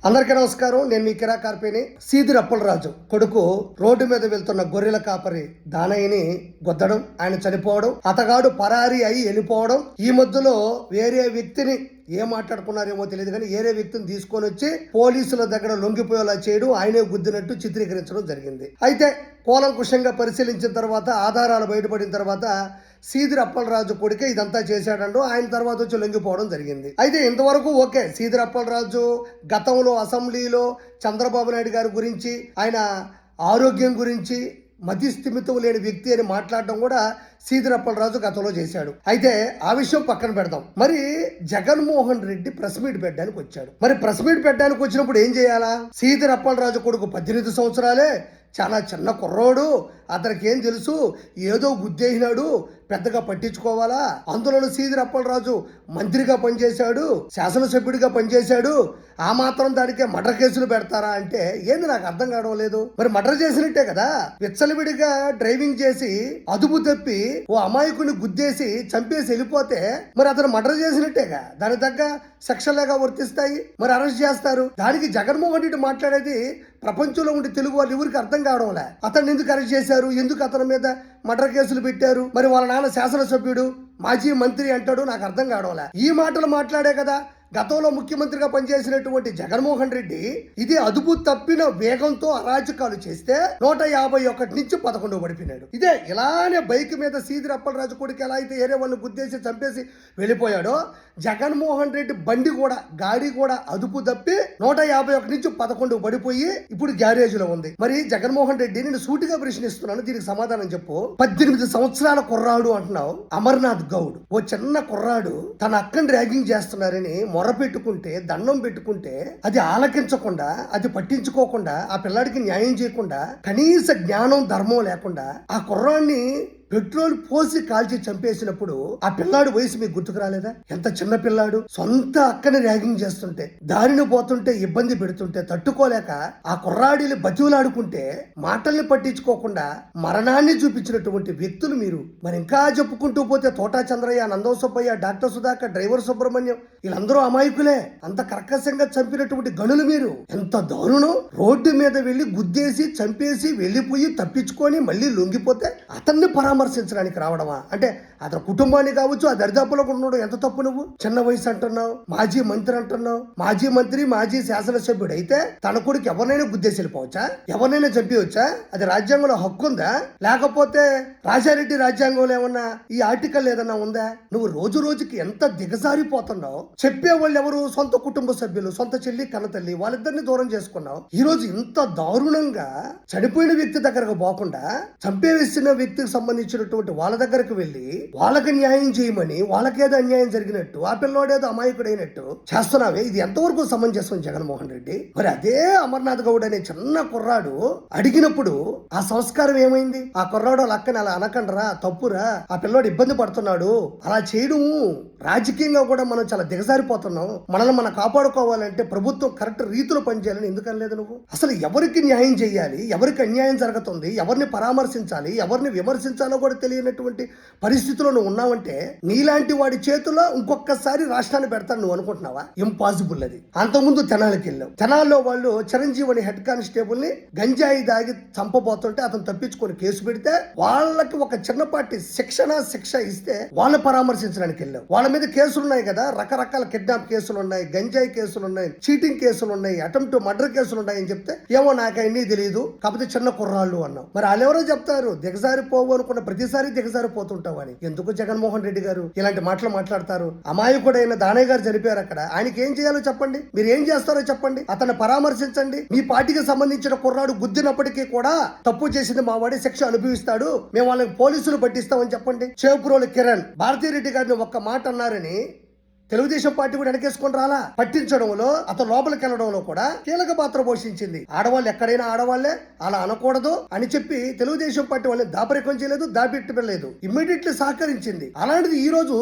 అందరికీ నమస్కారం. నేను మీ కిరా కార్పేని. సీదిరి అప్పలరాజు కొడుకు రోడ్డు మీద వెళ్తున్న గొర్రెల కాపరి దానయ్యని గొద్దడం, ఆయన చనిపోవడం, అతగాడు పరారీ అయి వెళ్ళిపోవడం, ఈ మధ్యలో వేరే వ్యక్తిని ఏం మాట్లాడుకున్నారేమో తెలియదు కానీ వేరే వ్యక్తిని తీసుకొని వచ్చి పోలీసుల దగ్గర లొంగిపోయేలా చేయడం, ఆయనే గుద్దినట్టు చిత్రీకరించడం జరిగింది. అయితే కూలంకుషంగా పరిశీలించిన తర్వాత, ఆధారాలు బయటపడిన తర్వాత సీదిరి అప్పలరాజు కొడుకే ఇదంతా చేశాడంటూ ఆయన తర్వాత వచ్చి లొంగిపోవడం జరిగింది. అయితే ఇంతవరకు ఓకే, సీదిరి అప్పలరాజు గతంలో అసెంబ్లీలో చంద్రబాబు నాయుడు గారి గురించి, ఆయన ఆరోగ్యం గురించి, మతిస్థిమితం లేని వ్యక్తి అని మాట్లాడడం కూడా సీదిరి అప్పలరాజు గతంలో చేశాడు. అయితే ఆ విషయం పక్కన పెడదాం. మరి జగన్మోహన్ రెడ్డి ప్రెస్ మీట్ పెట్టడానికి వచ్చాడు. మరి ప్రెస్ మీట్ పెట్టడానికి వచ్చినప్పుడు ఏం చేయాలా? సీదిరి అప్పలరాజు కొడుకు 18 సంవత్సరాలే, చాలా చిన్న కుర్రోడు, అతనికి ఏం తెలుసు, ఏదో గుద్దేసినాడు, పెద్దగా పట్టించుకోవాలా? అందులోనూ సీదిరి అప్పలరాజు మంత్రిగా పనిచేశాడు, శాసనసభ్యుడిగా పనిచేశాడు, ఆ మాత్రం దానికే మర్డర్ కేసులు పెడతారా అంటే ఏంది నాకు అర్థం కావడం లేదు. మరి మర్డర్ చేసినట్టే కదా. విచ్చలవిడిగా డ్రైవింగ్ చేసి అదుపు తప్పి ఓ అమాయకుని గుద్దేసి చంపేసి వెళ్ళిపోతే మరి అతను మర్డర్ చేసినట్టేగా, దానికి తగ్గ సెక్షన్లుగా వర్తిస్తాయి, మరి అరెస్ట్ చేస్తారు. దానికి జగన్మోహన్ రెడ్డి మాట్లాడేది ప్రపంచంలో ఉండే తెలుగు వాళ్ళు ఎవరికి అర్థం కావడంలే. అతన్ని ఎందుకు అరెస్ట్ చేశారు, ఎందుకు అతని మీద మర్డర్ కేసులు పెట్టారు, మరి వాళ్ళ నాన్న శాసనసభ్యుడు, మాజీ మంత్రి అంటాడు, నాకు అర్థం కావడంలే. ఈ మాటలు మాట్లాడే కదా గతంలో ముఖ్యమంత్రిగా పనిచేసినటువంటి జగన్మోహన్ రెడ్డి ఇది అదుపు తప్పిన వేగంతో అరాచకాలు చేస్తే 151 నుంచి 11 పడిపోయినాడు. ఇదే ఇలానే బైక్ మీద సీదిరి అప్పలరాజు కొడుకు ఎలా అయితే ఏరే వాళ్ళని గుద్దేసి చంపేసి వెళ్ళిపోయాడో, జగన్మోహన్ రెడ్డి బండి కూడా, గాడి కూడా అదుపు తప్పి 151 నుంచి 11 పడిపోయి ఇప్పుడు గ్యారేజ్లో ఉంది. మరి జగన్మోహన్ రెడ్డి నేను సూటిగా ప్రశ్నిస్తున్నాను, దీనికి సమాధానం చెప్పు. 18 సంవత్సరాల కుర్రాడు అంటున్నావు, అమర్నాథ్ గౌడ్ ఓ చిన్న కుర్రాడు తన అక్కని ర్యాగింగ్ చేస్తున్నారని మొర పెట్టుకుంటే, దండం పెట్టుకుంటే అది ఆలకించకుండా, అది పట్టించుకోకుండా, ఆ పిల్లాడికి న్యాయం చేయకుండా, కనీస జ్ఞానం ధర్మం లేకుండా ఆ కుర్రాన్ని పెట్రోల్ పోసి కాల్చి చంపేసినప్పుడు ఆ పిల్లాడు వయసు మీకు గుర్తుకు రాలేదా? ఎంత చిన్న పిల్లాడు, సొంత అక్కని ర్యాగింగ్ చేస్తుంటే, దారిని పోతుంటే ఇబ్బంది పెడుతుంటే తట్టుకోలేక ఆ కుర్రాడిని బతివులాడుకుంటే మాటల్ని పట్టించుకోకుండా మరణాన్ని చూపించినటువంటి వ్యక్తులు మీరు. మరి ఇంకా చెప్పుకుంటూ పోతే తోటా చంద్రయ్య, నందం సుబ్బయ్య, డాక్టర్ సుధాకర్, డ్రైవర్ సుబ్రహ్మణ్యం, వీళ్ళందరూ అమాయకులే. అంత కర్కశంగా చంపినటువంటి గనులు మీరు. ఎంత దారుణం! రోడ్డు మీద వెళ్లి గుద్దేసి చంపేసి వెళ్లిపోయి తప్పించుకొని మళ్ళీ లొంగిపోతే అతన్ని పరామర్శించడానికి రావడమా? అంటే అతని కుటుంబాన్ని కావచ్చు, ఆ దరిదాపులో ఉండడం ఎంత తప్పు? నువ్వు చిన్న వయసు అంటున్నావు, మాజీ మంత్రి అంటున్నావు. మాజీ మంత్రి, మాజీ శాసనసభ్యుడు అయితే తన కొడుకు ఎవరినైనా గుద్దేసి వెళ్ళిపోవచ్చా? ఎవరినైనా చంపవచ్చా? అది రాజ్యాంగంలో హక్కు ఉందా? లేకపోతే రాజారెడ్డి రాజ్యాంగంలో ఏమన్నా ఈ ఆర్టికల్ ఏదన్నా ఉందా? నువ్వు రోజు రోజుకి ఎంత దిగజారిపోతున్నావు. చెప్పేవాళ్ళు ఎవరు? సొంత కుటుంబ సభ్యులు, సొంత చెల్లి, కన్నతల్లి, వాళ్ళిద్దరిని దూరం చేసుకున్నావు. ఈ రోజు ఇంత దారుణంగా చనిపోయిన వ్యక్తి దగ్గరకు పోకుండా చంపేసిన వ్యక్తికి సంబంధించినటువంటి వాళ్ళ దగ్గరకు వెళ్ళి వాళ్ళకి న్యాయం చేయమని, వాళ్ళకేదో అన్యాయం జరిగినట్టు, ఆ పిల్లోడేదో అమాయకుడైనట్టు చేస్తున్నావే, ఇది ఎంతవరకు సమంజసం జగన్మోహన్ రెడ్డి? మరి అదే అమర్నాథ్ గౌడ్ అనే చిన్న కుర్రాడు అడిగినప్పుడు ఆ సంస్కారం ఏమైంది? ఆ కుర్రాడు లక్కని అలా అనకండ్రా, తప్పురా, ఆ పిల్లోడు ఇబ్బంది పడుతున్నాడు, అలా చేయడం రాజకీయంగా కూడా మనం చాలా దిగజారిపోతున్నాం. మనల్ని మనం కాపాడుకోవాలంటే ప్రభుత్వం కరెక్ట్ రీతిలో పనిచేయాలని ఎందుకు అనలేదు నువ్వు? అసలు ఎవరికి న్యాయం చేయాలి, ఎవరికి అన్యాయం జరుగుతుంది, ఎవరిని పరామర్శించాలి, ఎవరిని విమర్శించాలో కూడా తెలియనటువంటి పరిస్థితిలో నువ్వు ఉన్నావంటే నీలాంటి వాడి చేతుల్లో ఇంకొకసారి రాష్ట్రాన్ని పెడతాను నువ్వు అనుకుంటున్నావా? ఇంపాసిబుల్ అది. అంతకుముందు తెనాలికి వెళ్ళావు. తెనాల్లో వాళ్ళు చిరంజీవి అని హెడ్ కానిస్టేబుల్ ని గంజాయి దాగి చంపబోతుంటే అతను తప్పించుకొని కేసు పెడితే వాళ్ళకి ఒక చిన్నపాటి శిక్ష ఇస్తే వాళ్ళని పరామర్శించడానికి వెళ్ళావు. వాళ్ళ మీద కేసులు ఉన్నాయి కదా, రకరకాల కిడ్నాప్ కేసులు ఉన్నాయి, గంజాయి కేసులు ఉన్నాయి, చీటింగ్ కేసులు ఉన్నాయి, అటెంప్ట్ మర్డర్ కేసులు ఉన్నాయి అని చెప్తే ఏమో నాకు అన్నీ తెలియదు, కాకపోతే చిన్న కుర్రాళ్ళు అన్నావు. మరి వాళ్ళెవరో చెప్తారు దిగజారిపోవు అనుకున్న ప్రతిసారి దిగజారిపోతుంటావు అని. ఎందుకు జగన్మోహన్ రెడ్డి గారు ఇలాంటి మాటలు మాట్లాడతారు? అమాయకుడైన దానయ్య గారు చనిపోయారు అక్కడ, ఆయనకి ఏం చేయాలో చెప్పండి, మీరు ఏం చేస్తారో చెప్పండి, అతన్ని పరామర్శించండి. మీ పార్టీకి సంబంధించిన కుర్రాడు గుద్దినప్పటికీ కూడా తప్పు చేసింది మా వాడి శిక్ష అనుభవిస్తాడు, మేము వాళ్ళకి పోలీసులు పట్టిస్తామని చెప్పండి. చేపురోలు కిరణ్ భారతీరెడ్డి గారిని ఒక్క మాట అన్నారని తెలుగుదేశం పార్టీ కూడా వెనకేసుకొని రాలా. పట్టించడంలో, అతను లోపలికి వెళ్ళడంలో కూడా కీలక పాత్ర పోషించింది. ఆడవాళ్ళు ఎక్కడైనా ఆడవాళ్లే, అలా అనకూడదు అని చెప్పి తెలుగుదేశం పార్టీ వాళ్ళని దాపరికం చేయలేదు, దాపెట్టలేదు, ఇమ్మీడియట్లీ సహకరించింది. అలాంటిది ఈ రోజు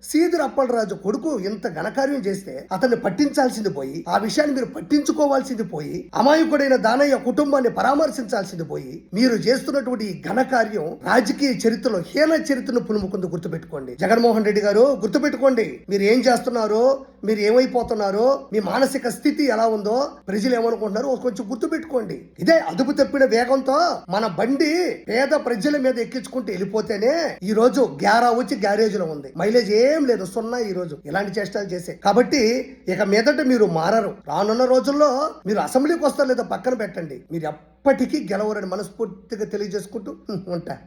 సీదిరి అప్పలరాజు కొడుకు ఇంత ఘనకార్యం చేస్తే అతన్ని పట్టించాల్సింది పోయి, ఆ విషయాన్ని మీరు పట్టించుకోవాల్సింది పోయి, అమాయకుడైన దానయ్య కుటుంబాన్ని పరామర్శించాల్సింది పోయి, మీరు చేస్తున్నటువంటి ఈ ఘనకార్యం రాజకీయ చరిత్రలో హీన చరిత్రను పులుముకుంది. గుర్తుపెట్టుకోండి జగన్మోహన్ రెడ్డి గారు, గుర్తుపెట్టుకోండి. మీరు ఏం చేస్తున్నారో, మీరు ఏమైపోతున్నారో, మీ మానసిక స్థితి ఎలా ఉందో, ప్రజలు ఏమనుకుంటున్నారో కొంచెం గుర్తుపెట్టుకోండి. ఇదే అదుపు తప్పిన వేగంతో మన బండి పేద ప్రజల మీద ఎక్కించుకుంటూ వెళ్ళిపోతేనే ఈ రోజు గ్యారా వచ్చి గ్యారేజ్ లో ఉంది. మైలేజ్ ఏం లేదు, సున్నా. ఈ రోజు ఇలాంటి చేష్టాలు చేసే కాబట్టి ఇక మీదట మీరు మారరు. రానున్న రోజుల్లో మీరు అసెంబ్లీకి వస్తారు లేదా పక్కన పెట్టండి, మీరు ఎప్పటికీ గెలవరని మనస్ఫూర్తిగా తెలియజేసుకుంటూ ఉంటా.